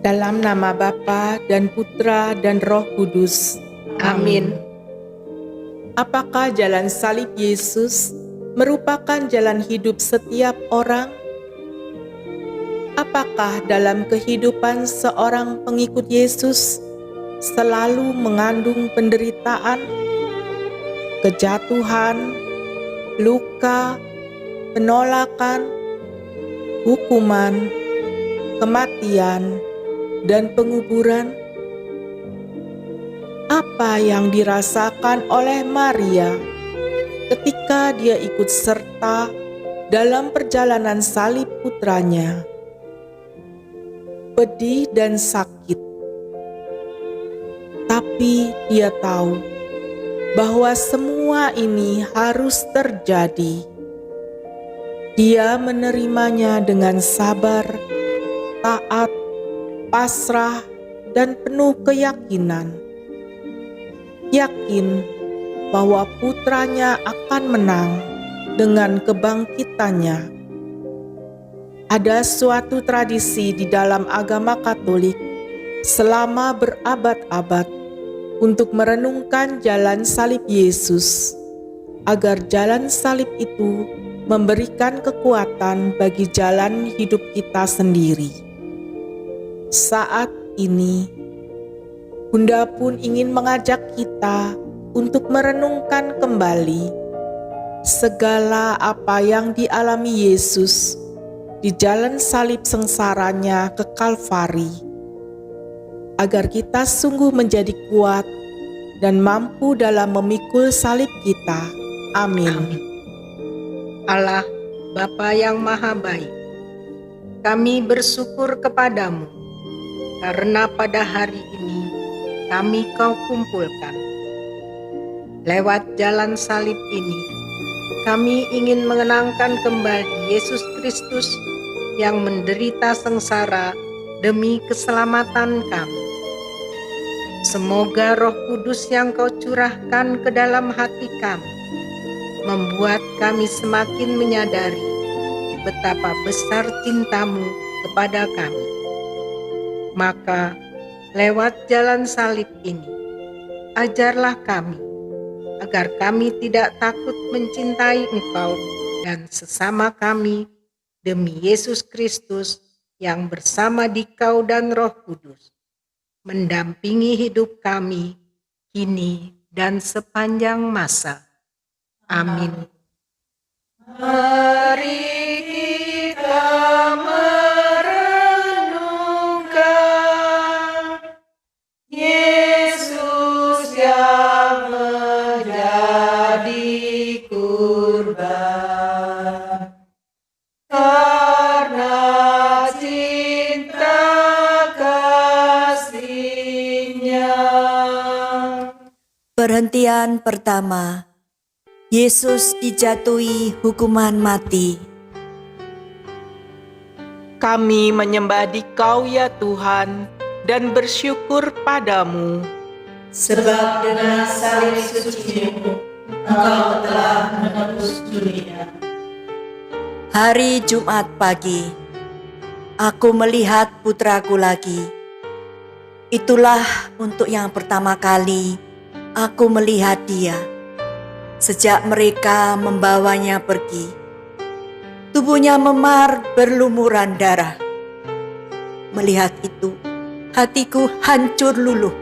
Dalam nama Bapa dan Putra dan Roh Kudus. Amin. Apakah jalan salib Yesus merupakan jalan hidup setiap orang? Apakah dalam kehidupan seorang pengikut Yesus selalu mengandung penderitaan, kejatuhan, luka, penolakan, hukuman, kematian, dan penguburan? Apa yang dirasakan oleh Maria ketika dia ikut serta dalam perjalanan salib putranya? Pedih dan sakit. Tapi dia tahu bahwa semua ini harus terjadi. Dia menerimanya dengan sabar, taat, pasrah, dan penuh keyakinan. Yakin bahwa putranya akan menang dengan kebangkitannya. Ada suatu tradisi di dalam agama Katolik selama berabad-abad untuk merenungkan jalan salib Yesus, agar jalan salib itu memberikan kekuatan bagi jalan hidup kita sendiri. Saat ini, Bunda pun ingin mengajak kita untuk merenungkan kembali segala apa yang dialami Yesus di jalan salib sengsaranya ke Kalvari, agar kita sungguh menjadi kuat dan mampu dalam memikul salib kita. Amin. Allah, Bapa yang Maha Baik, kami bersyukur kepadamu karena pada hari ini kami Kau kumpulkan. Lewat jalan salib ini, kami ingin mengenangkan kembali Yesus Kristus yang menderita sengsara demi keselamatan kami. Semoga Roh Kudus yang Kau curahkan ke dalam hati kami membuat kami semakin menyadari betapa besar cinta-Mu kepada kami. Maka lewat jalan salib ini, ajarlah kami agar kami tidak takut mencintai Engkau dan sesama kami demi Yesus Kristus yang bersama Dikau dan Roh Kudus mendampingi hidup kami kini dan sepanjang masa. Amin. Mari kita merenungkan Yesus yang menjadi kurban karena cinta kasih-Nya. Perhentian pertama, Yesus dijatuhi hukuman mati. Kami menyembah Dikau ya Tuhan dan bersyukur padamu. Sebab dengan salib suci-Mu, Engkau telah menebus dunia. Hari Jumat pagi, aku melihat putraku lagi. Itulah untuk yang pertama kali aku melihat dia. Sejak mereka membawanya pergi, tubuhnya memar berlumuran darah. Melihat itu, hatiku hancur luluh,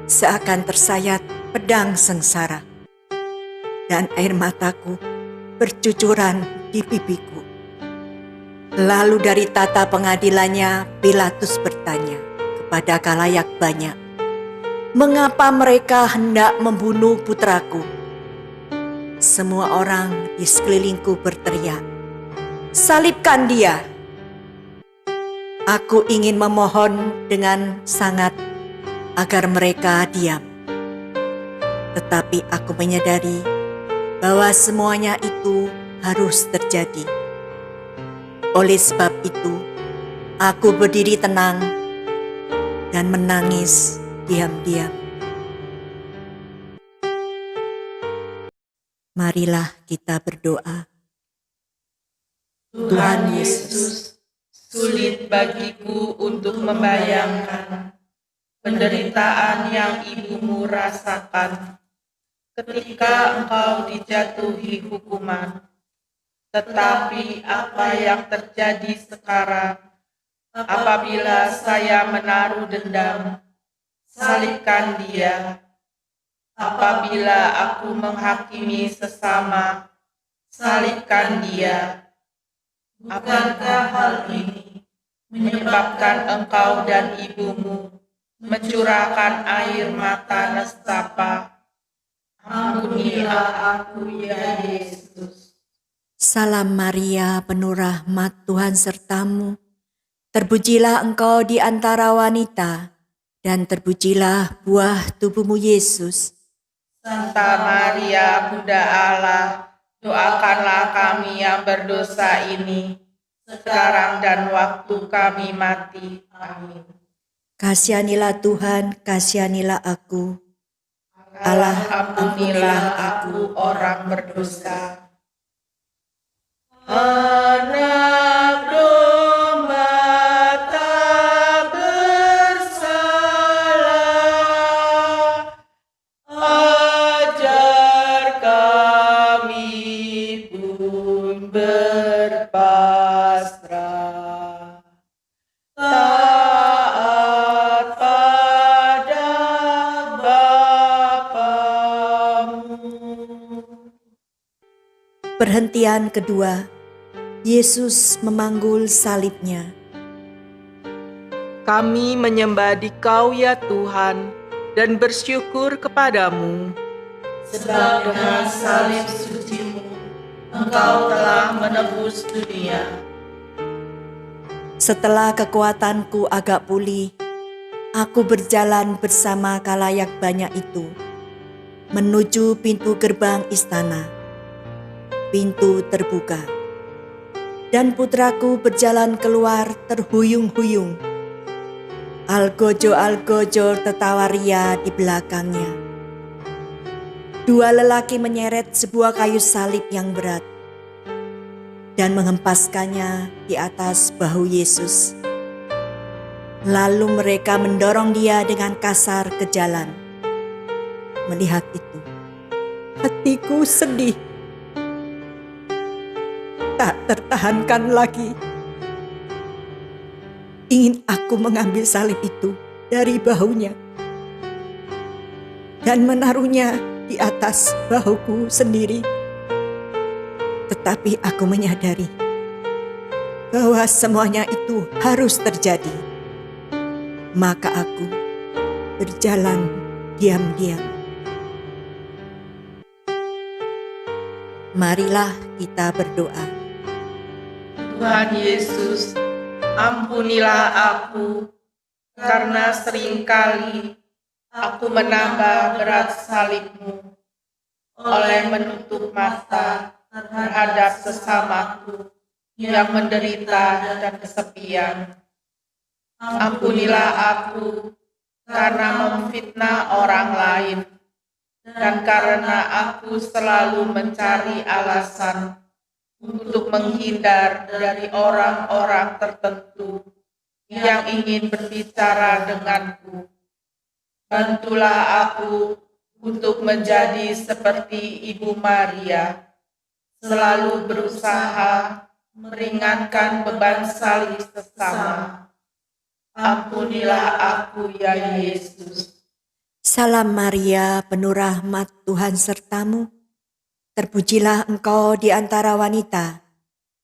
seakan tersayat pedang sengsara, dan air mataku bercucuran di pipiku. Lalu dari tata pengadilannya, Pilatus bertanya kepada khalayak banyak, "Mengapa mereka hendak membunuh putraku?" Semua orang di sekelilingku berteriak, "Salibkan dia!" Aku ingin memohon dengan sangat agar mereka diam. Tetapi aku menyadari bahwa semuanya itu harus terjadi. Oleh sebab itu, aku berdiri tenang dan menangis diam-diam. Marilah kita berdoa. Tuhan Yesus, Sulit bagiku untuk membayangkan penderitaan yang ibumu rasakan ketika engkau dijatuhi hukuman. Tetapi apa yang terjadi sekarang apabila saya menaruh dendam, salibkan dia. Apabila aku menghakimi sesama, salibkan dia. Bukankah hal ini menyebabkan engkau dan ibumu mencurahkan air mata nestapa? Ampunilah aku ya Yesus. Salam Maria, penuh rahmat, Tuhan sertamu. Terpujilah engkau di antara wanita, dan terpujilah buah tubuhmu Yesus. Santa Maria, Bunda Allah, doakanlah kami yang berdosa ini, sekarang dan waktu kami mati. Amin. Kasihanilah Tuhan, kasihanilah aku. Allah, ampunilah aku orang berdosa. Anak domba tak bersalah, ajar kami pun berpasrah, taat pada Bapamu. Perhentian kedua, Yesus memanggul salibnya. Kami menyembah Dikau ya Tuhan dan bersyukur kepadamu. Sebab dengan salib suci-Mu, Engkau telah menebus dunia. Setelah kekuatanku agak pulih, aku berjalan bersama khalayak banyak itu, menuju pintu gerbang istana. Pintu terbuka, dan putraku berjalan keluar terhuyung-huyung. Algojo-algojo tertawa ria di belakangnya. Dua lelaki menyeret sebuah kayu salib yang berat dan menghempaskannya di atas bahu Yesus. Lalu mereka mendorong dia dengan kasar ke jalan. Melihat itu, hatiku sedih. Tak tertahankan lagi. Ingin aku mengambil salib itu dari bahunya dan menaruhnya di atas bahuku sendiri. Tetapi aku menyadari bahwa semuanya itu harus terjadi. Maka aku berjalan diam-diam. Marilah kita berdoa. Tuhan Yesus, ampunilah aku, karena seringkali aku menambah berat salib-Mu oleh menutup mata terhadap sesamaku yang menderita dan kesepian. Ampunilah aku karena memfitnah orang lain dan karena aku selalu mencari alasan untuk menghindar dari orang-orang tertentu yang ingin berbicara denganku. Bantulah aku untuk menjadi seperti Ibu Maria, selalu berusaha meringankan beban salib sesama. Ampunilah aku ya Yesus. Salam Maria, penuh rahmat, Tuhan sertamu. Terpujilah engkau di antara wanita,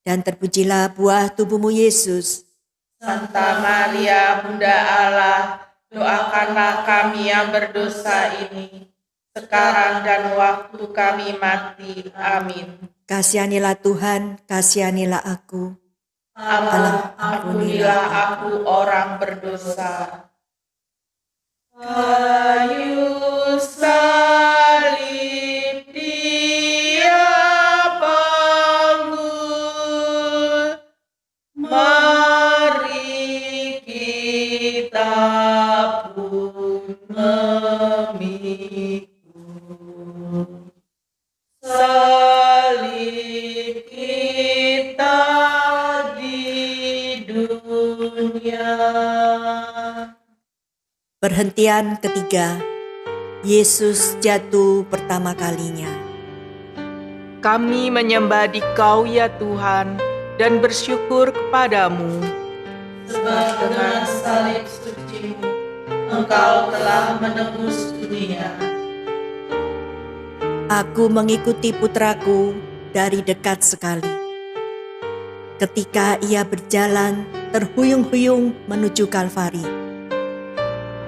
dan terpujilah buah tubuhmu Yesus. Santa Maria, Bunda Allah, doakanlah kami yang berdosa ini, sekarang dan waktu kami mati. Amin. Kasihanilah Tuhan, kasihanilah aku. Allah, ampunilah aku orang berdosa. Kayu salib dia panggul, mari kita pun memikul. Salib kita di dunia. Perhentian ketiga, Yesus jatuh pertama kalinya. Kami menyembah Dikau ya Tuhan dan bersyukur kepadamu. Sebab dengan salib suci-Mu, Engkau telah menebus dunia. Aku mengikuti putraku dari dekat sekali. Ketika ia berjalan terhuyung-huyung menuju Kalvari,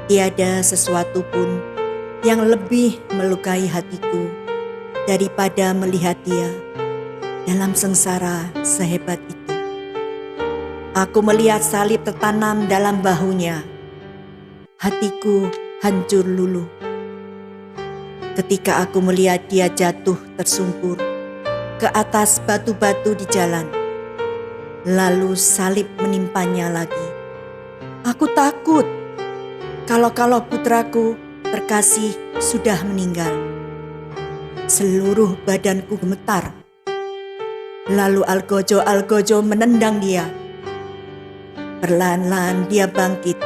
tiada sesuatu pun yang lebih melukai hatiku daripada melihat dia dalam sengsara sehebat itu. Aku melihat salib tertanam dalam bahunya. Hatiku hancur luluh. Ketika aku melihat dia jatuh tersungkur ke atas batu-batu di jalan, lalu salib menimpanya lagi. Aku takut kalau putraku terkasih sudah meninggal. Seluruh badanku gemetar. Lalu algojo menendang dia. Perlahan-lahan dia bangkit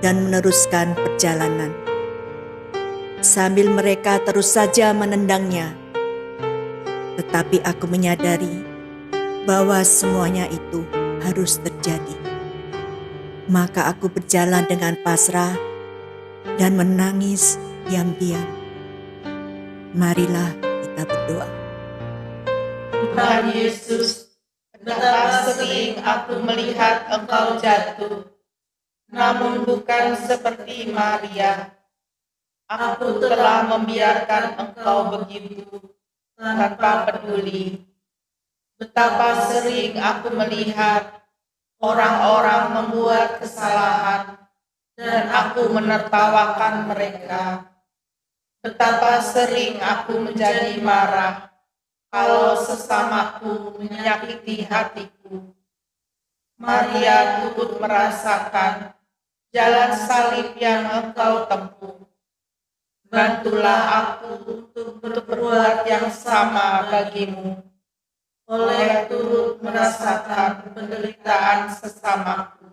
dan meneruskan perjalanan. Sambil mereka terus saja menendangnya, tetapi aku menyadari bahwa semuanya itu harus terjadi. Maka aku berjalan dengan pasrah dan menangis diam-diam. Marilah kita berdoa. Tuhan Yesus, betapa sering aku melihat Engkau jatuh, namun bukan seperti Maria. Aku telah membiarkan Engkau begitu tanpa peduli. Betapa sering aku melihat orang-orang membuat kesalahan dan aku menertawakan mereka. Betapa sering aku menjadi marah kalau sesamaku menyakiti hatiku. Maria turut merasakan jalan salib yang Engkau tempuh. Bantulah aku untuk berbuat yang sama bagimu, oleh turut merasakan penderitaan sesamaku.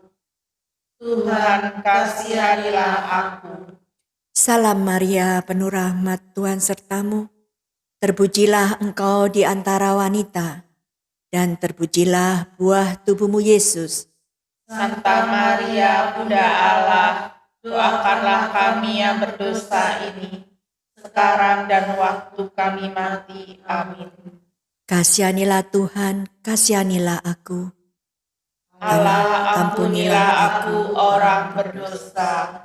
Tuhan, kasihanilah aku. Salam Maria, penuh rahmat, Tuhan sertamu. Terpujilah engkau di antara wanita, dan terpujilah buah tubuhmu Yesus. Santa Maria, Bunda Allah, doakanlah kami yang berdosa ini, sekarang dan waktu kami mati. Amin. Kasihanilah Tuhan, kasihanilah aku. Allah, ampunilah aku orang berdosa.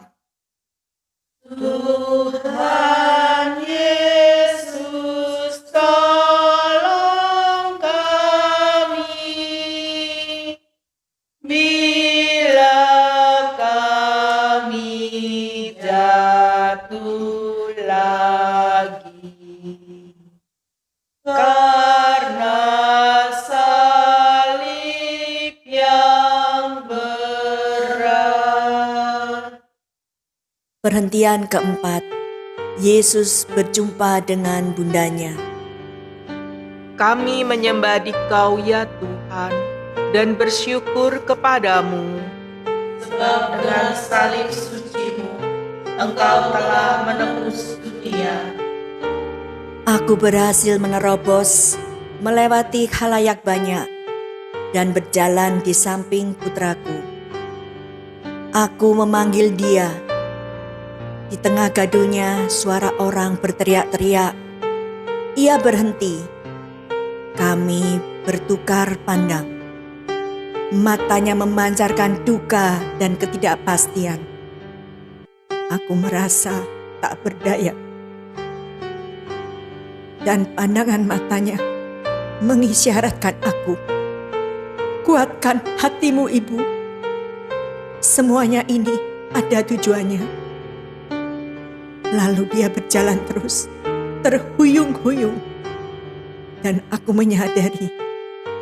Tuhan Yesus, tolong kami bila kami jatuh lagi. Karena salib yang berat. Perhentian keempat, Yesus berjumpa dengan bundanya. Kami menyembah Dikau ya Tuhan dan bersyukur kepadamu. Sebab dengan salib suci-Mu, Engkau telah menebus dunia. Aku berhasil menerobos, melewati khalayak banyak, dan berjalan di samping putraku. Aku memanggil dia. Di tengah gaduhnya suara orang berteriak-teriak. Ia berhenti. Kami bertukar pandang. Matanya memancarkan duka dan ketidakpastian. Aku merasa tak berdaya. Dan pandangan matanya mengisyaratkan aku. Kuatkan hatimu, Ibu. Semuanya ini ada tujuannya. Lalu dia berjalan terus, terhuyung-huyung. Dan aku menyadari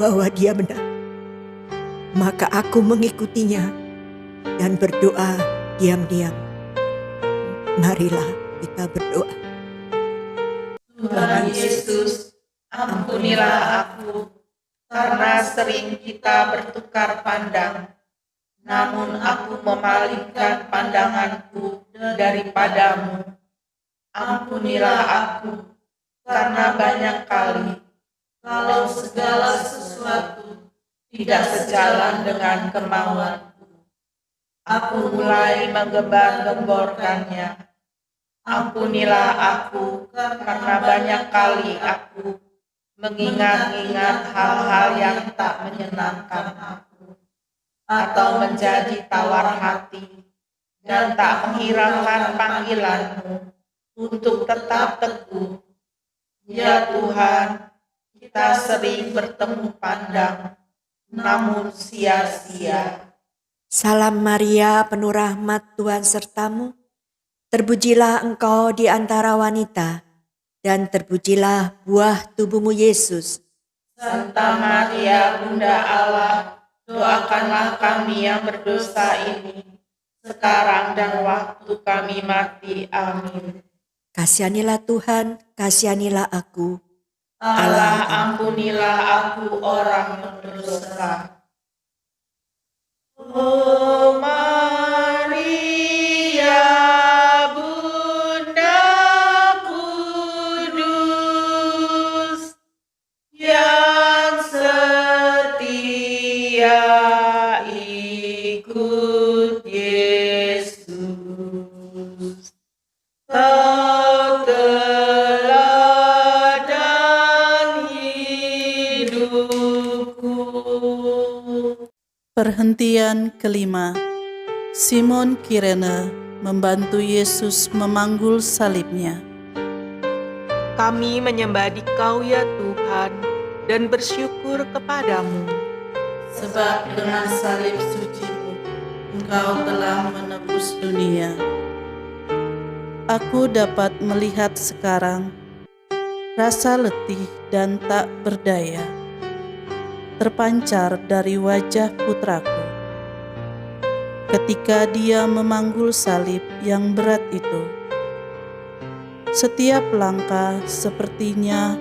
bahwa dia benar. Maka aku mengikutinya dan berdoa diam-diam. Marilah kita berdoa. Tuhan Yesus, ampunilah aku, karena sering kita bertukar pandang namun aku memalingkan pandanganku daripadamu. Ampunilah aku, karena banyak kali, kalau segala sesuatu tidak sejalan dengan kemauanku, aku mulai menggembar-gemborkannya. Ampunilah aku, karena banyak kali aku mengingat-ingat hal-hal yang tak menyenangkan aku, atau menjadi tawar hati, dan tak menghiraukan panggilanmu untuk tetap teguh. Ya Tuhan, kita sering bertemu pandang, namun sia-sia. Salam Maria, penuh rahmat, Tuhan sertamu. Terpujilah engkau di antara wanita, dan terpujilah buah tubuhmu Yesus. Santa Maria, Bunda Allah, doakanlah kami yang berdosa ini, sekarang dan waktu kami mati. Amin. Kasihanilah Tuhan, kasihanilah aku. Allah, ampunilah aku orang yang berdosa. Oh Maria, Bunda Kudus, yang setia ikut Yesus. Kau teladan hidupku. Perhentian kelima. Simon Kirene membantu Yesus memanggul salibnya. Kami menyembah Dikau ya Tuhan, dan bersyukur kepadamu. Sebab dengan salib suci-Mu, Engkau telah menebus dunia. Aku dapat melihat sekarang rasa letih dan tak berdaya terpancar dari wajah putraku ketika dia memanggul salib yang berat itu. Setiap langkah sepertinya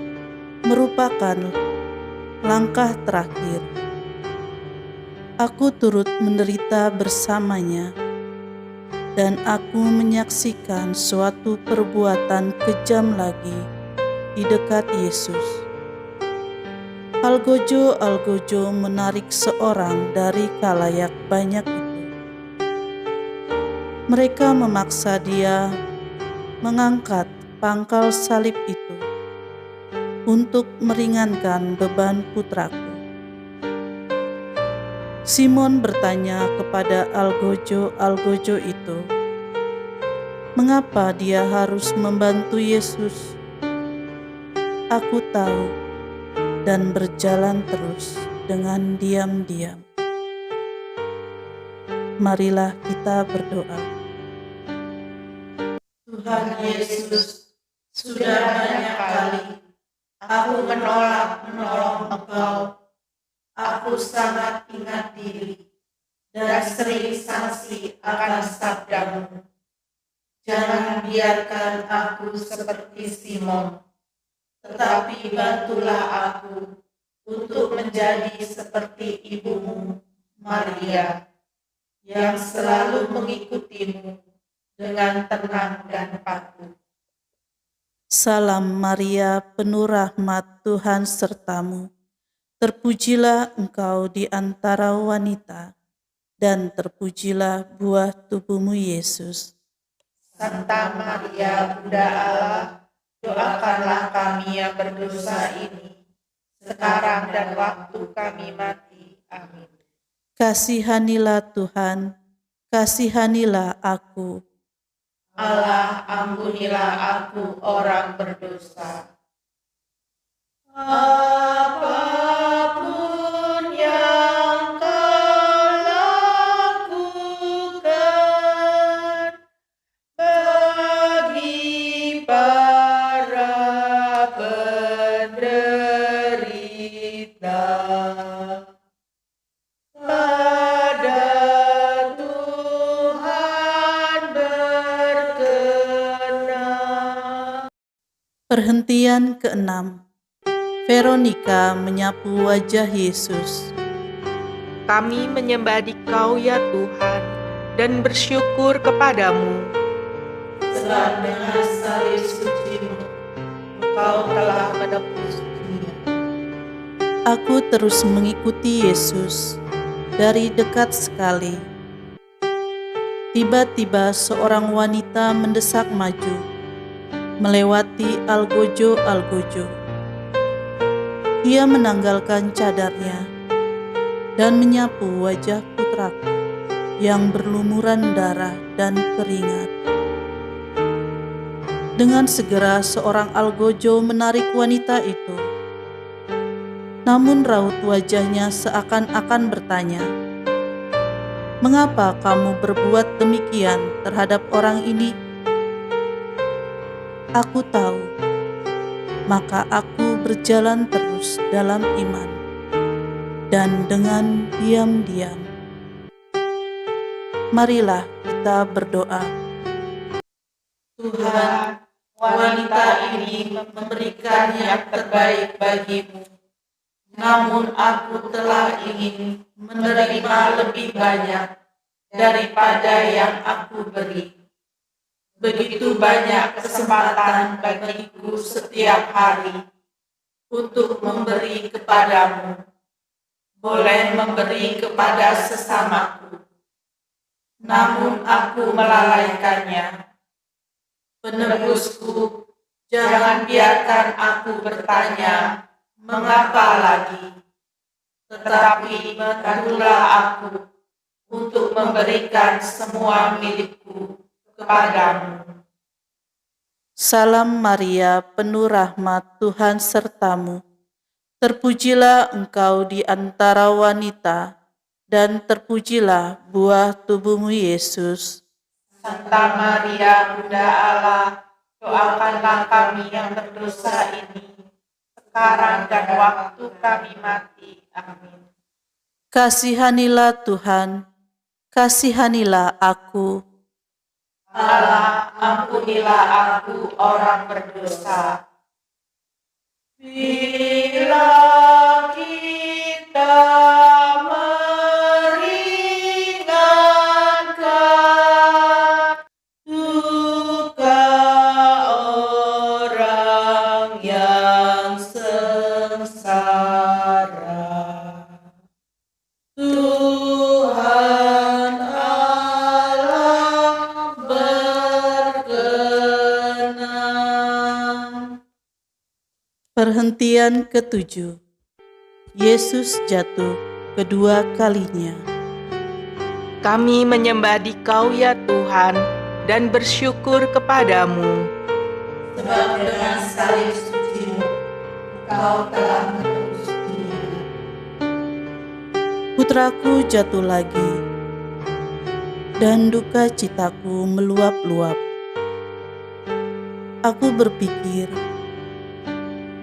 merupakan langkah terakhir. Aku turut menderita bersamanya, dan aku menyaksikan suatu perbuatan kejam lagi di dekat Yesus. Algojo-algojo menarik seorang dari khalayak banyak itu. Mereka memaksa dia mengangkat pangkal salib itu untuk meringankan beban putraku. Simon bertanya kepada algojo-algojo itu, mengapa dia harus membantu Yesus? Aku tahu, dan berjalan terus dengan diam-diam. Marilah kita berdoa. Tuhan Yesus, sudah banyak kali aku menolak menolong Engkau. Aku sangat ingat diri dan sering sanksi akan sabdamu. Jangan biarkan aku seperti Simon, tetapi bantulah aku untuk menjadi seperti ibumu, Maria, yang selalu mengikutimu dengan tenang dan patuh. Salam Maria, penuh rahmat, Tuhan sertamu. Terpujilah engkau di antara wanita, dan terpujilah buah tubuhmu Yesus. Santa Maria, Bunda Allah, doakanlah kami yang berdosa ini, sekarang dan waktu kami mati. Amin. Kasihanilah Tuhan, kasihanilah aku. Allah, ampunilah aku orang berdosa. Apapun yang kau lakukan bagi para penderita, pada Tuhan berkenan. Perhentian keenam. Veronika menyapu wajah Yesus. Kami menyembah Dikau ya Tuhan, dan bersyukur kepadamu. Sebab dengan salib suci-Mu, Engkau telah menebus dunia. Aku terus mengikuti Yesus dari dekat sekali. Tiba-tiba seorang wanita mendesak maju, melewati algojo-algojo. Ia menanggalkan cadarnya dan menyapu wajah putraku yang berlumuran darah dan keringat. Dengan segera seorang algojo menarik wanita itu. Namun raut wajahnya seakan-akan bertanya, "Mengapa kamu berbuat demikian terhadap orang ini?" Aku tahu, maka aku berjalan terus dalam iman dan dengan diam-diam. Marilah kita berdoa. Tuhan, wanita ini memberikan yang terbaik bagimu. Namun aku telah ingin menerima lebih banyak daripada yang aku beri. Begitu banyak kesempatan bagiku setiap hari untuk memberi kepadamu. Boleh memberi kepada sesamaku. Namun aku melalaikannya. Penebusku, jangan biarkan aku bertanya, "Mengapa lagi?" Tetapi bantulah aku untuk memberikan semua milikku kepadamu. Salam Maria, penuh rahmat, Tuhan sertamu. Terpujilah engkau di antara wanita, dan terpujilah buah tubuhmu Yesus. Santa Maria, Bunda Allah, doakanlah kami yang berdosa ini, sekarang dan waktu kami mati. Amin. Kasihanilah Tuhan, kasihanilah aku. Allah, ampunilah aku orang berdosa. Bila kita meringankan duka orang yang sengsara, Tuhan Allah berkenan. Perhentian ke-7. Yesus jatuh kedua kalinya. Kami menyembah Dikau ya Tuhan, dan bersyukur kepadamu. Sebab dengan salib suci-Mu, Engkau telah menebus dunia. Putraku jatuh lagi, dan duka citaku meluap-luap. Aku berpikir,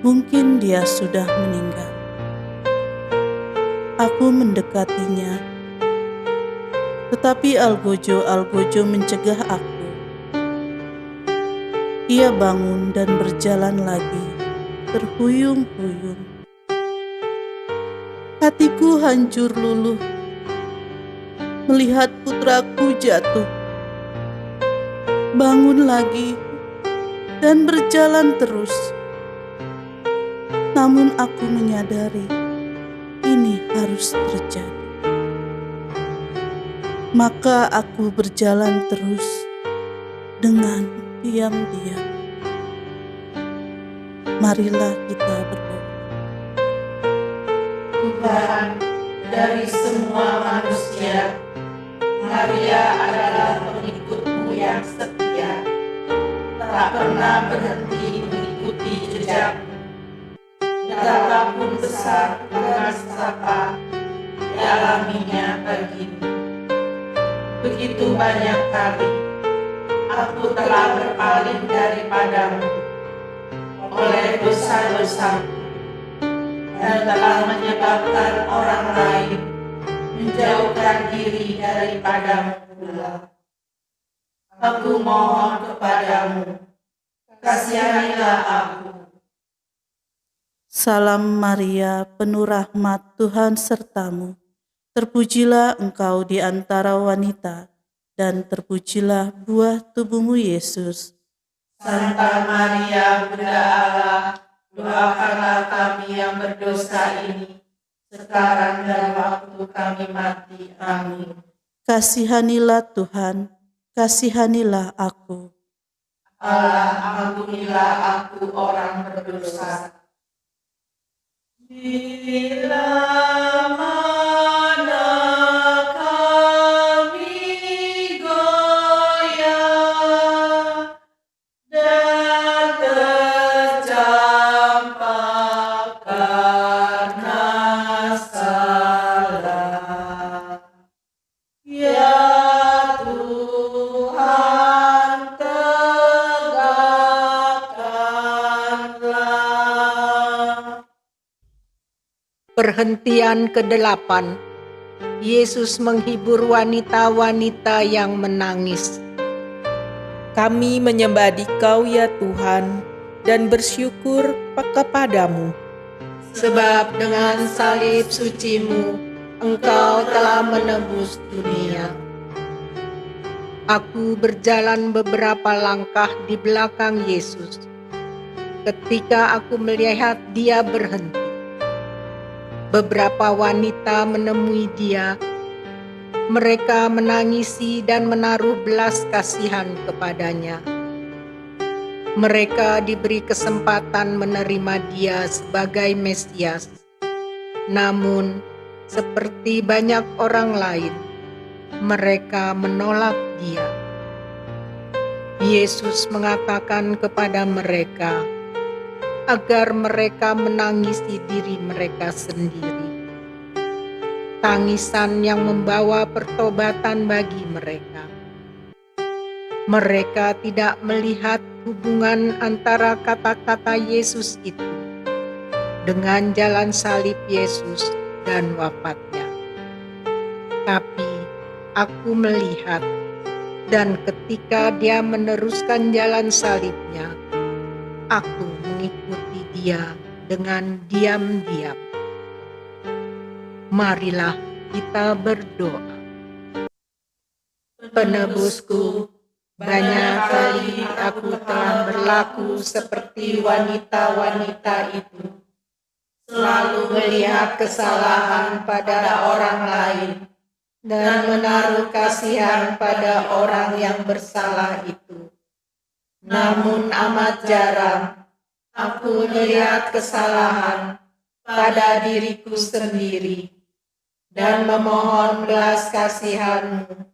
mungkin dia sudah meninggal. Aku mendekatinya, tetapi algojo-algojo mencegah aku. Ia bangun dan berjalan lagi, terhuyung-huyung. Hatiku hancur luluh melihat putraku jatuh. Bangun lagi dan berjalan terus. Namun aku menyadari ini harus terjadi. Maka aku berjalan terus dengan diam-diam. Marilah kita berdoa. Tuhan, dari semua manusia, Maria adalah pengikut-Mu yang setia, tak pernah berhenti mengikuti jejak-Mu. Betapapun besar sukacita dialaminya bagimu. Begitu banyak kali aku telah berpaling daripadamu oleh dosa-dosaku dan telah menyebabkan orang lain menjauhkan diri daripadamu pula. Aku mohon kepadamu, kasihanilah aku. Salam Maria, penuh rahmat, Tuhan sertamu. Terpujilah engkau di antara wanita, dan terpujilah buah tubuhmu Yesus. Santa Maria, Bunda Allah, doakanlah kami yang berdosa ini, sekarang dan waktu kami mati. Amin. Kasihanilah Tuhan, kasihanilah aku. Allah, ampunilah aku orang berdosa. Bila mana kami goyah dan tercampak karena salah, ya Tuhan, tegakkanlah. Perhentian ke-8. Yesus menghibur wanita-wanita yang menangis. Kami menyembah Dikau ya Tuhan, dan bersyukur kepadamu. Sebab dengan salib suci-Mu, Engkau telah menebus dunia. Aku berjalan beberapa langkah di belakang Yesus. Ketika aku melihat Dia berhenti, beberapa wanita menemui Dia. Mereka menangisi dan menaruh belas kasihan kepadanya. Mereka diberi kesempatan menerima Dia sebagai Mesias. Namun, seperti banyak orang lain, mereka menolak Dia. Yesus mengatakan kepada mereka agar mereka menangisi diri mereka sendiri. Tangisan yang membawa pertobatan bagi mereka. Mereka tidak melihat hubungan antara kata-kata Yesus itu dengan jalan salib Yesus dan wafatnya. Tapi aku melihat, dan ketika Dia meneruskan jalan salibnya, aku mengikuti Dia dengan diam-diam. Marilah kita berdoa. Penebusku, banyak kali aku telah berlaku seperti wanita-wanita itu, selalu melihat kesalahan pada orang lain dan menaruh kasihan pada orang yang bersalah itu. Namun amat jarang aku melihat kesalahan pada diriku sendiri dan memohon belas kasihan-Mu.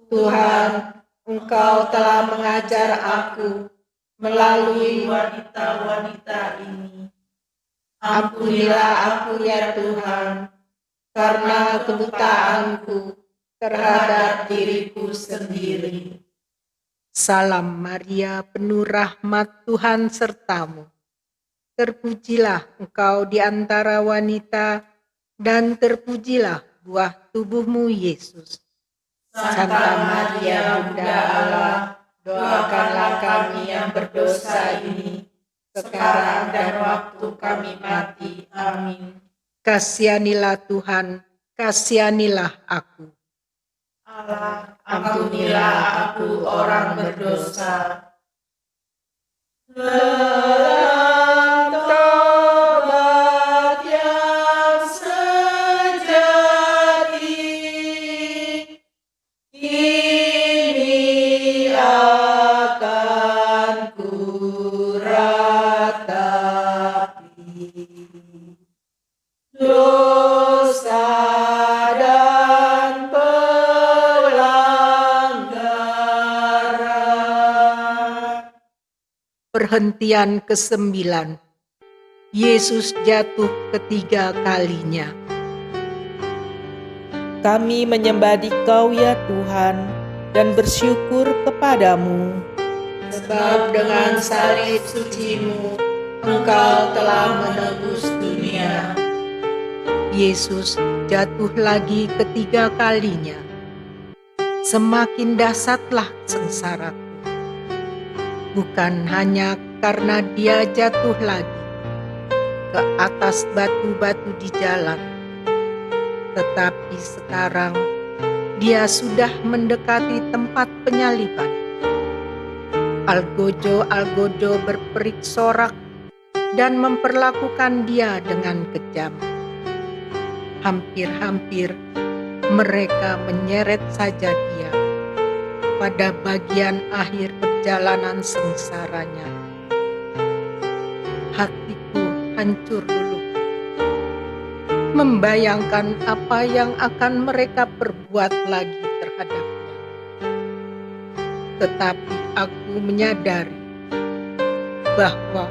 Tuhan, Engkau telah mengajar aku melalui wanita-wanita ini. Ampunilah aku ya Tuhan, karena kebutaanku terhadap diriku sendiri. Salam Maria, penuh rahmat, Tuhan sertamu. Terpujilah engkau di antara wanita, dan terpujilah buah tubuhmu Yesus. Santa Maria, Bunda Allah, doakanlah kami yang berdosa ini, sekarang dan waktu kami mati. Amin. Kasihanilah Tuhan, kasihanilah aku. Allah, ampunilah aku orang berdosa. Dalam tobat yang sejati, kini akan kuratapi dosa dan pelanggaran. Perhentian ke-9. Yesus jatuh ketiga kalinya. Kami menyembah Dikau ya Tuhan, dan bersyukur kepadamu. Sebab dengan salib suci-Mu, Engkau telah menebus dunia. Yesus jatuh lagi ketiga kalinya. Semakin dahsyatlah sengsaraku. Bukan hanya karena Dia jatuh lagi ke atas batu-batu di jalan, Tetapi sekarang dia sudah mendekati tempat penyaliban. Algojo-algojo berperik sorak dan memperlakukan dia dengan kejam. Hampir-hampir mereka menyeret saja dia pada bagian akhir perjalanan sengsaranya. Hatiku hancur dulu, membayangkan apa yang akan mereka perbuat lagi terhadapnya. Tetapi aku menyadari bahwa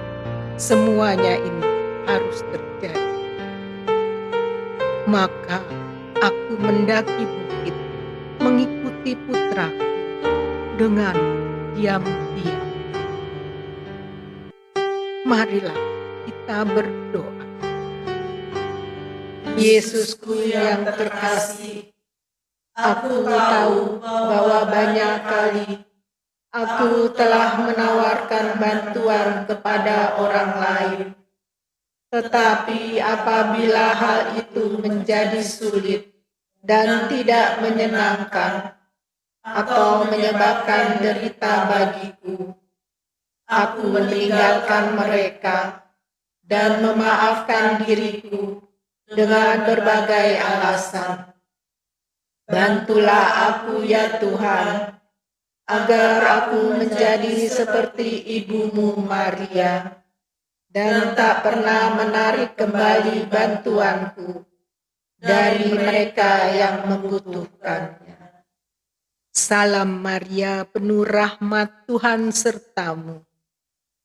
semuanya ini harus terjadi. Maka aku mendaki bukit mengikuti putraku dengan diam-diam. Marilah kita berdoa. Yesusku yang terkasih, aku tahu bahwa banyak kali aku telah menawarkan bantuan kepada orang lain. Tetapi apabila hal itu menjadi sulit dan tidak menyenangkan atau menyebabkan derita bagiku, aku meninggalkan mereka dan memaafkan diriku dengan berbagai alasan. Bantulah aku ya Tuhan, agar aku menjadi seperti ibumu Maria, dan tak pernah menarik kembali bantuanku dari mereka yang membutuhkannya. Salam Maria, penuh rahmat, Tuhan sertamu.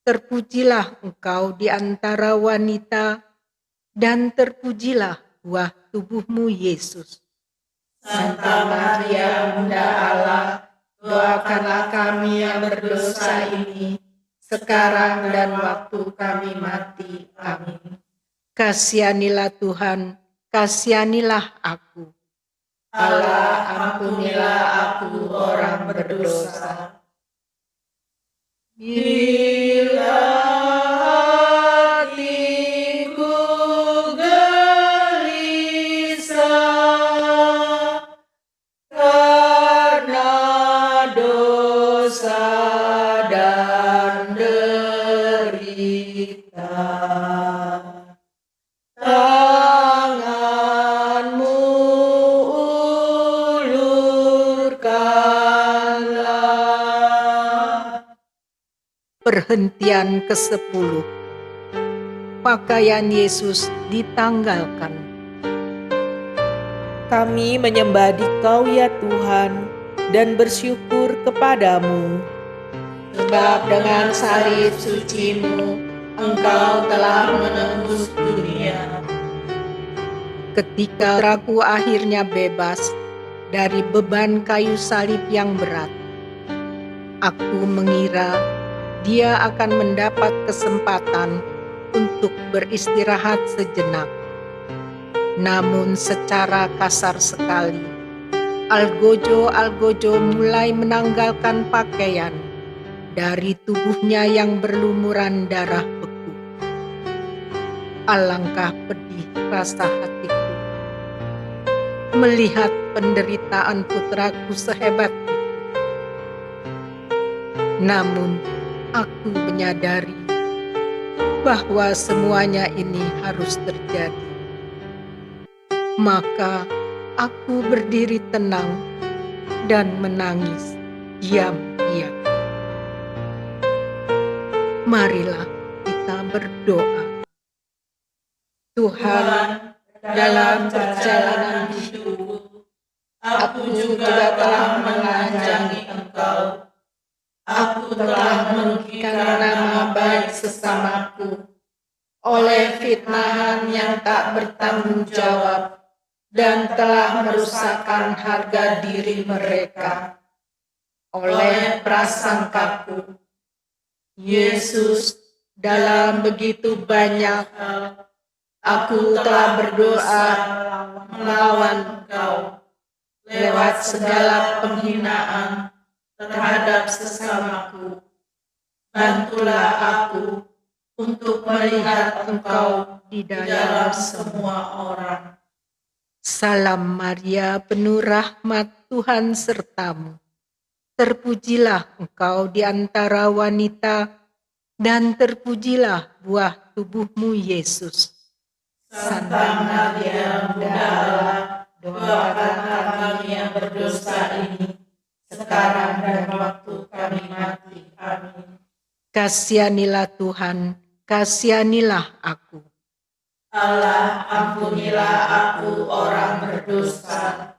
Terpujilah engkau di antara wanita, dan terpujilah buah tubuhmu Yesus. Santa Maria, Bunda Allah, doakanlah kami yang berdosa ini, sekarang dan waktu kami mati. Amin. Kasihanilah Tuhan, kasihanilah aku. Allah, ampunilah aku orang berdosa. Bila hatiku gelisah karena dosa dan derita, tanganmu ulurkanlah. Perhentian ke-10. Pakaian Yesus ditanggalkan. Kami menyembah Dikau ya Tuhan dan bersyukur kepadamu. Sebab dengan salib suci-Mu, Engkau telah menembus dunia. Ketika aku akhirnya bebas dari beban kayu salib yang berat, aku mengira dia akan mendapat kesempatan untuk beristirahat sejenak. Namun secara kasar sekali, algojo-algojo mulai menanggalkan pakaian dari tubuhnya yang berlumuran darah beku. Alangkah pedih rasa hatiku melihat penderitaan putraku sehebat itu. Namun aku menyadari bahwa semuanya ini harus terjadi. Maka aku berdiri tenang dan menangis diam-diam. Marilah kita berdoa. Tuhan, dalam perjalanan hidupku, aku juga telah menelanjangi Engkau. Aku telah merugikan nama baik sesamaku oleh fitnahan yang tak bertanggung jawab dan telah merusakkan harga diri mereka oleh prasangkaku. Yesus, dalam begitu banyak hal, aku telah berdosa melawan Engkau lewat segala penghinaan terhadap sesamaku. Bantulah aku untuk melihat Engkau di dalam semua orang. Salam Maria, penuh rahmat, Tuhan sertamu. Terpujilah engkau di antara wanita, dan terpujilah buah tubuhmu, Yesus. Santa Maria, Bunda Allah, doakanlah kami yang berdosa ini, sekarang dan waktu kami mati. Amin. Kasihanilah Tuhan, kasihanilah aku. Allah, ampunilah aku orang berdosa.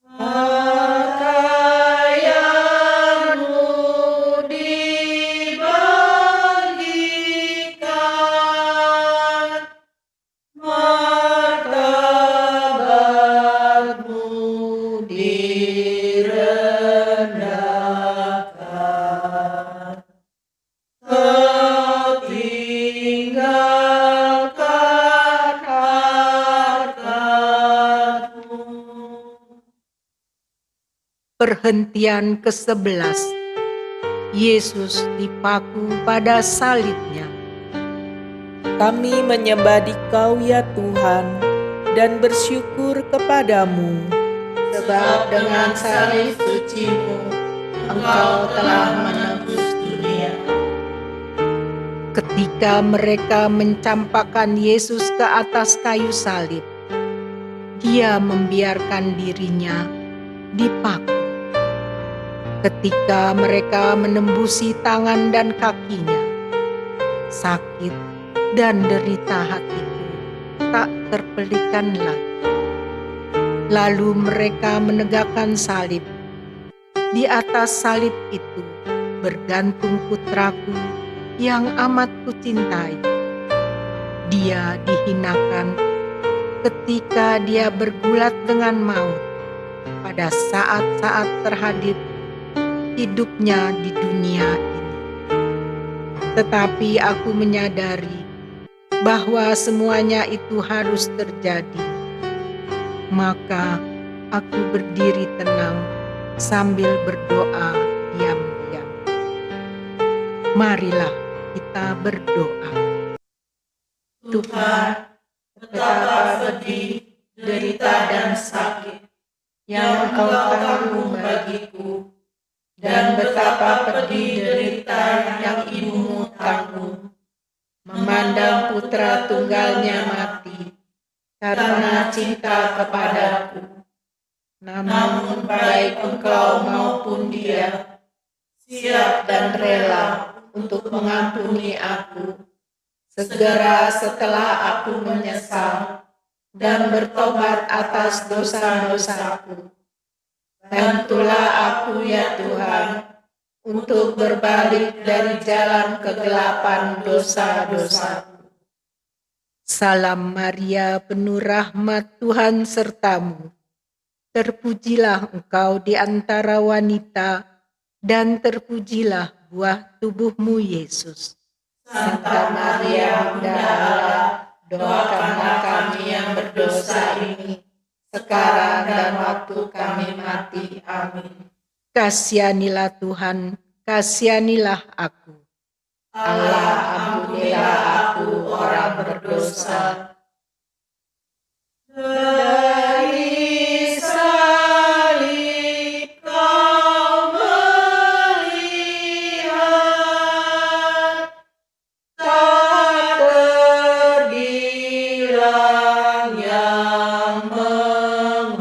Pakaianmu dibagikan, martabatmu direndahkan. Kau tinggalkan hartamu. Perhentian ke-11. Yesus dipaku pada salibnya. Kami menyembah Dikau ya Tuhan, dan bersyukur kepadamu. Sebab dengan salib suci-Mu, Engkau telah menebus dunia. Ketika mereka mencampakkan Yesus ke atas kayu salib, Dia membiarkan dirinya dipaku. Ketika mereka menembusi tangan dan kakinya, sakit dan derita hatiku tak terpelikan lagi. Lalu mereka menegakkan salib. Di atas salib itu bergantung putraku yang amat kucintai. Dia dihinakan ketika dia bergulat dengan maut pada saat-saat terhadap hidupnya di dunia ini. Tetapi aku menyadari bahwa semuanya itu harus terjadi. Maka aku berdiri tenang sambil berdoa diam-diam. Marilah kita berdoa. Tuhan, betapa pedih, derita dan sakit yang Engkau tanggung bagiku, dan betapa pedih derita yang ibumu tanggung, memandang putra tunggalnya mati karena cinta kepadaku. Namun baik Engkau maupun dia siap dan rela untuk mengampuni aku segera setelah aku menyesal dan bertobat atas dosa-dosaku. Bantulah aku ya Tuhan untuk berbalik dari jalan kegelapan dosa-dosaku. Salam Maria, penuh rahmat, Tuhan sertamu. Terpujilah engkau di antara wanita, dan terpujilah buah tubuhmu, Yesus. Santa Maria, Bunda Allah, doakanlah kami yang berdosa ini, sekarang dan waktu kami mati. Amin. Kasihanilah Tuhan, kasihanilah aku. Allah, ampunilah aku orang berdosa. Dari salib Kau melihat, tak terbilang yang menghujat.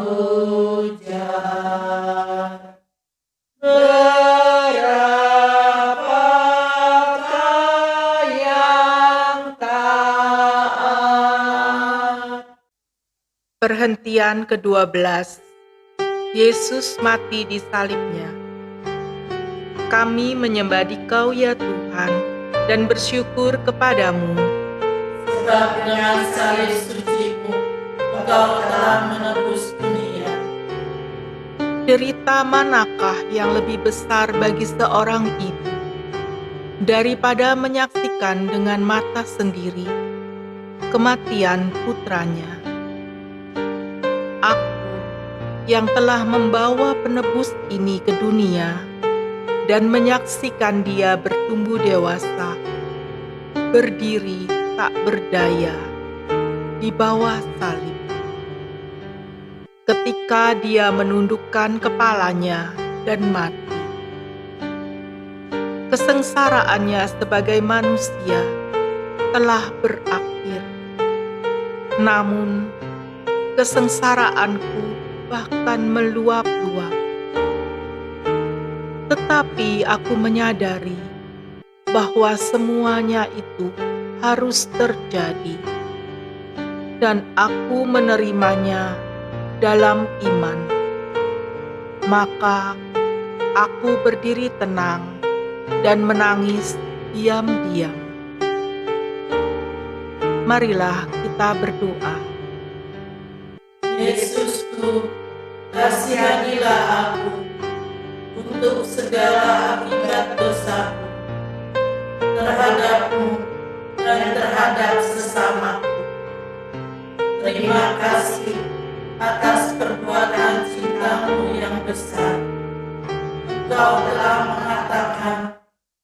Berapakah yang taat? Perhentian ke-12. Yesus mati di salibnya. Kami menyembah Dikau ya Tuhan, dan bersyukur kepadamu. Sebab dengan salib suci-Mu, Engkau telah menebus dunia. Derita manakah yang lebih besar bagi seorang ibu daripada menyaksikan dengan mata sendiri kematian putranya? Aku yang telah membawa penebus ini ke dunia dan menyaksikan dia bertumbuh dewasa, berdiri tak berdaya di bawah salib. ketika dia menundukkan kepalanya dan mati. Kesengsaraannya sebagai manusia telah berakhir. Namun, kesengsaraanku bahkan meluap-luap. Tetapi aku menyadari bahwa semuanya itu harus terjadi, dan aku menerimanya dalam iman. Maka aku berdiri tenang dan menangis diam-diam. Marilah kita berdoa. Yesusku, kasihanilah aku untuk segala akibat dosaku terhadapmu dan terhadap sesamaku. Terima kasih atas perbuatan cintamu yang besar. Engkau telah mengatakan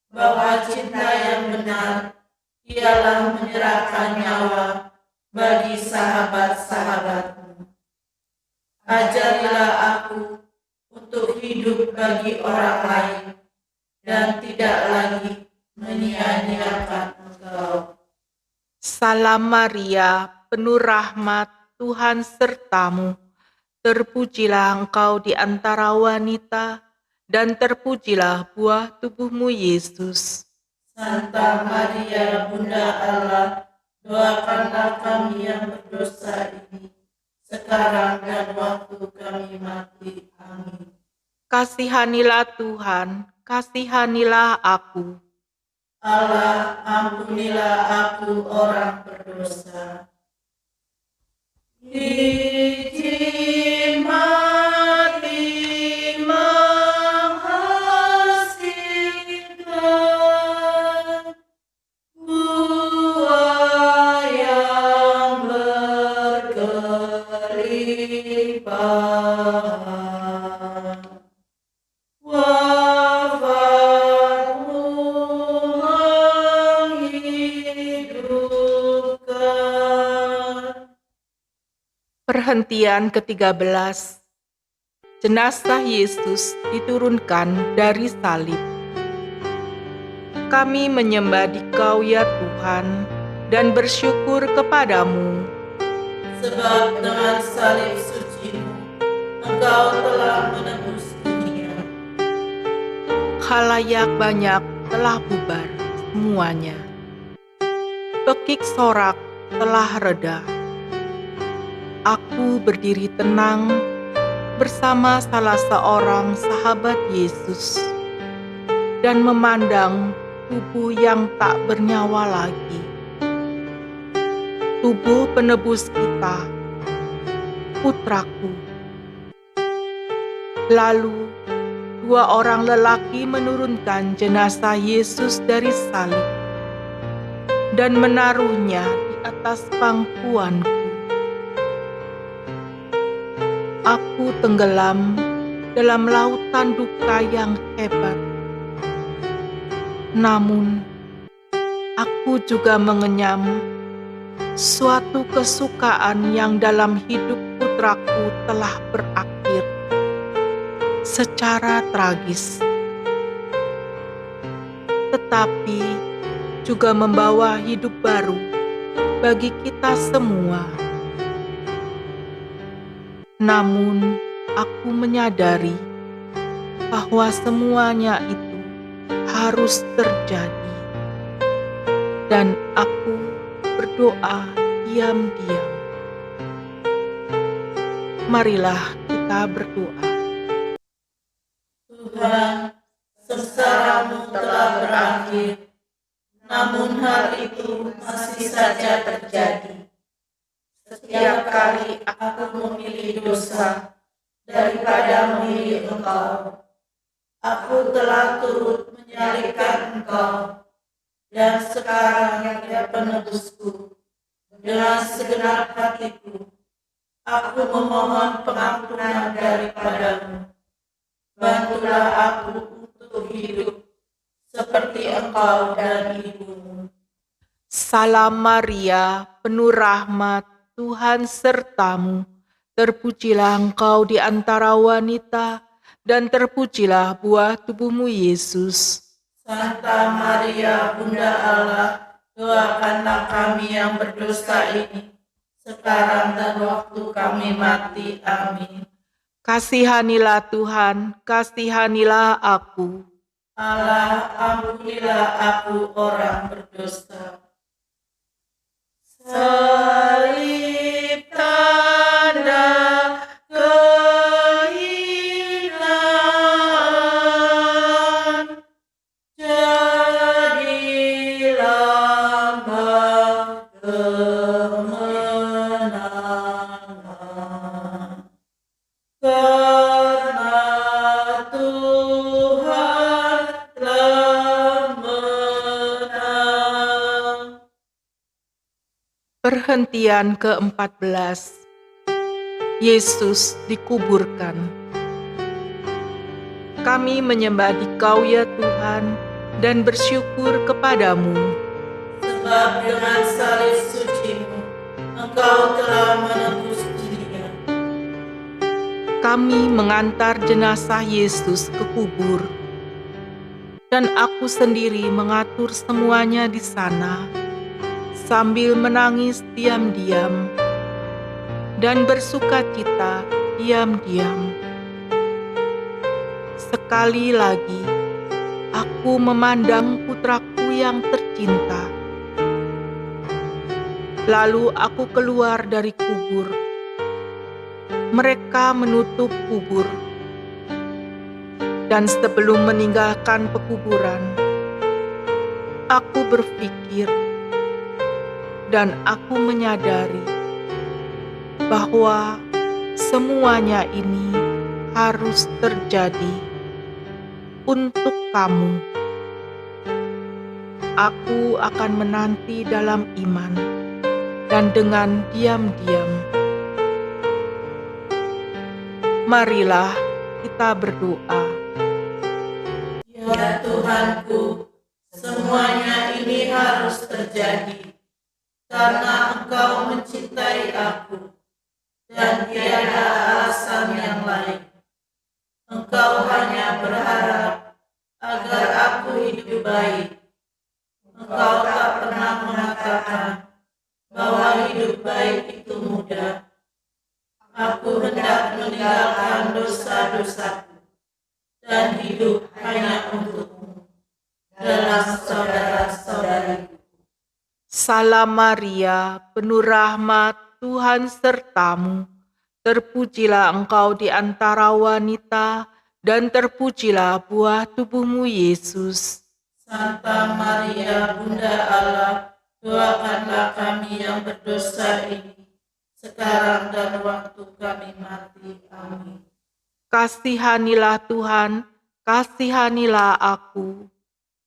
bahwa cinta yang benar ialah menyerahkan nyawa bagi sahabat-sahabatmu. Ajarilah aku untuk hidup bagi orang lain dan tidak lagi menyia-nyiakan Engkau. Salam Maria, penuh rahmat, Tuhan sertamu. Terpujilah engkau di antara wanita, dan terpujilah buah tubuhmu Yesus. Santa Maria, Bunda Allah, doakanlah kami yang berdosa ini, sekarang dan waktu kami mati. Amin. Kasihanilah Tuhan, kasihanilah aku. Allah, ampunilah aku orang berdosa. Izin mati menghasilkan buah yang berkelimpahan. Wafatmu menghidupkan. Perhentian ke-13. Jenazah Yesus diturunkan dari salib. Kami menyembah Dikau ya Tuhan, dan bersyukur kepadamu. Sebab dengan salib suci-Mu, Engkau telah menebus dunia. Khalayak banyak telah bubar semuanya. Pekik sorak telah reda. Aku berdiri tenang bersama salah seorang sahabat Yesus dan memandang tubuh yang tak bernyawa lagi. Tubuh penebus kita, putraku. Lalu, dua orang lelaki menurunkan jenazah Yesus dari salib dan menaruhnya di atas pangkuanku. Aku tenggelam dalam lautan duka yang hebat. Namun, aku juga mengenyam suatu kesukaan yang dalam hidup putraku telah berakhir secara tragis, tetapi juga membawa hidup baru bagi kita semua. Namun, aku menyadari bahwa semuanya itu harus terjadi, dan aku berdoa diam-diam. Marilah kita berdoa. Tuhan, sengsara-Mu telah berakhir, namun hal itu masih saja terjadi. Setiap kali aku memilih dosa daripada memilih Engkau, aku telah turut menyalibkan Engkau, dan sekarang ya penebusku, dengan segenap hatiku, aku memohon pengampunan daripada-Mu. Bantulah aku untuk hidup seperti Engkau dan Ibu-Mu. Salam Maria, penuh rahmat, Tuhan sertamu. Terpujilah engkau di antara wanita, dan terpujilah buah tubuhmu Yesus. Santa Maria, Bunda Allah, doakanlah kami yang berdosa ini, sekarang dan waktu kami mati. Amin. Kasihanilah Tuhan, kasihanilah aku. Allah, ampunilah aku orang berdosa. Salib tanda kehinaan, jadi lambang kemenangan. Karena Tuhan telah menang. Perhentian ke-14. Yesus dikuburkan. Kami menyembah Dikau ya Tuhan, dan bersyukur kepadamu. Sebab dengan salib suci-Mu, Engkau telah menebus dunia. Kami mengantar jenazah Yesus ke kubur, dan aku sendiri mengatur semuanya di sana, sambil menangis diam-diam dan bersukacita diam-diam. Sekali lagi, aku memandang putraku yang tercinta. Lalu aku keluar dari kubur. Mereka menutup kubur. Dan sebelum meninggalkan pekuburan, aku berpikir dan aku menyadari bahwa semuanya ini harus terjadi untuk kamu. Aku akan menanti dalam iman dan dengan diam-diam. Marilah kita berdoa. Ya Tuhanku, semuanya ini harus terjadi karena Engkau mencintai aku dan tiada alasan yang lain. Engkau hanya berharap agar aku hidup baik. Engkau tak pernah mengatakan bahwa hidup baik itu mudah. Aku hendak meninggalkan dosa-dosaku dan hidup hanya untuk-Mu dalam saudara-saudariku. Salam Maria, penuh rahmat, Tuhan sertamu. Terpujilah engkau di antara wanita, dan terpujilah buah tubuhmu Yesus. Santa Maria, Bunda Allah, doakanlah kami yang berdosa ini, sekarang dan waktu kami mati. Amin. Kasihanilah Tuhan, kasihanilah aku.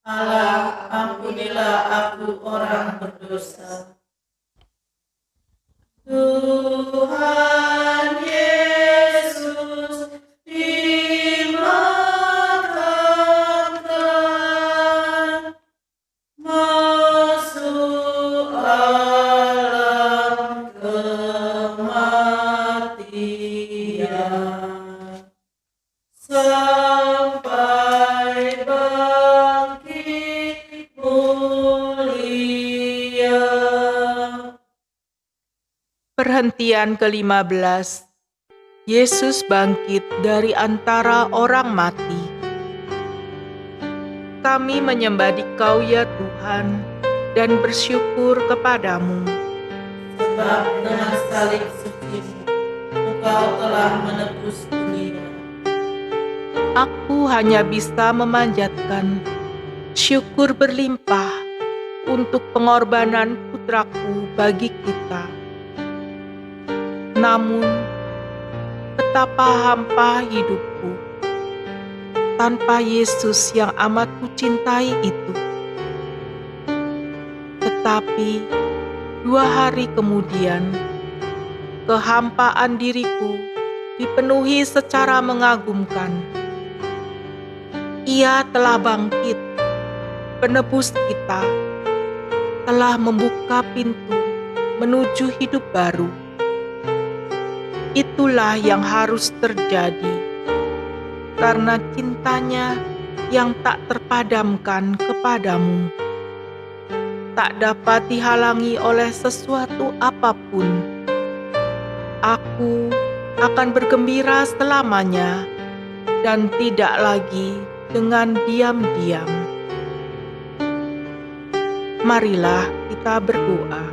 Allah, ampunilah aku orang berdosa. Tuhan Yesus dimakamkan, masuk alam kematian, sampai bangkit mulia. Perhentian ke-15. Yesus bangkit dari antara orang mati. Kami menyembah Dikau ya Tuhan, dan bersyukur kepadamu. Sebab dengan salib suci-Mu, Engkau telah menebus dunia. Aku hanya bisa memanjatkan syukur berlimpah untuk pengorbanan putraku bagi kita. Namun, betapa hampa hidupku tanpa Yesus yang amat kucintai itu. Tetapi 2 hari kemudian, kehampaan diriku dipenuhi secara mengagumkan. Ia telah bangkit, penebus kita, telah membuka pintu menuju hidup baru. itulah yang harus terjadi, karena cintanya yang tak terpadamkan kepadamu tak dapat dihalangi oleh sesuatu apapun. Aku akan bergembira selamanya dan tidak lagi dengan diam-diam. Marilah kita berdoa.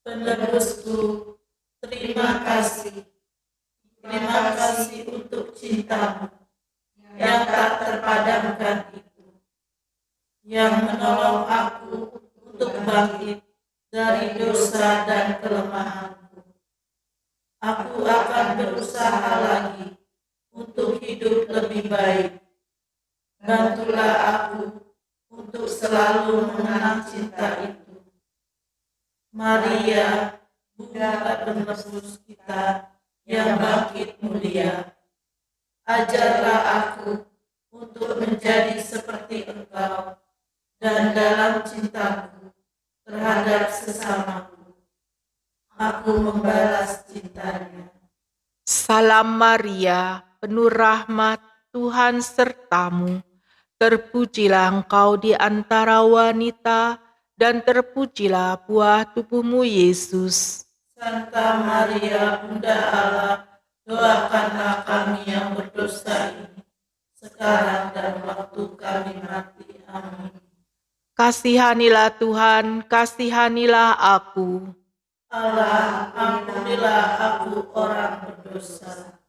Penebusku, terima kasih. Terima kasih untuk cintamu yang tak terpadamkan itu, yang menolong aku untuk bangkit dari dosa dan kelemahanku. Aku akan berusaha lagi untuk hidup lebih baik. Bantulah aku untuk selalu mengenang cinta itu. Maria, Bunda penebus kita yang bangkit mulia, ajarlah aku untuk menjadi seperti Engkau dan dalam cintaku terhadap sesamaku, aku membalas cintanya. Salam Maria, penuh rahmat, Tuhan sertamu. Terpujilah engkau di antara wanita, dan terpujilah buah tubuhmu Yesus. Santa Maria, Bunda Allah, doakanlah kami yang berdosa ini, sekarang dan waktu kami mati. Amin. Kasihanilah Tuhan, kasihanilah aku. Allah, ampunilah aku orang berdosa.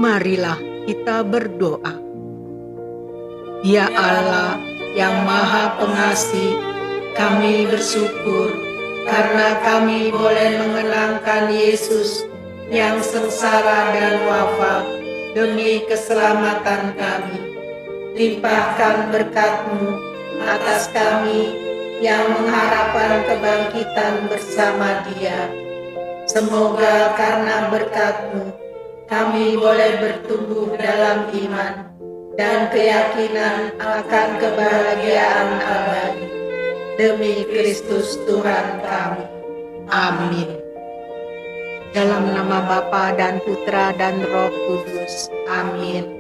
Marilah kita berdoa. Ya Allah yang Maha Pengasih, kami bersyukur karena kami boleh mengenangkan Yesus yang sengsara dan wafat demi keselamatan kami. Limpahkan berkat-Mu atas kami yang mengharapkan kebangkitan bersama Dia. Semoga karena berkat-Mu kami boleh bertumbuh dalam iman dan keyakinan akan kebahagiaan abadi. Demi Kristus Tuhan kami. Amin. Dalam nama Bapa dan Putra dan Roh Kudus. Amin.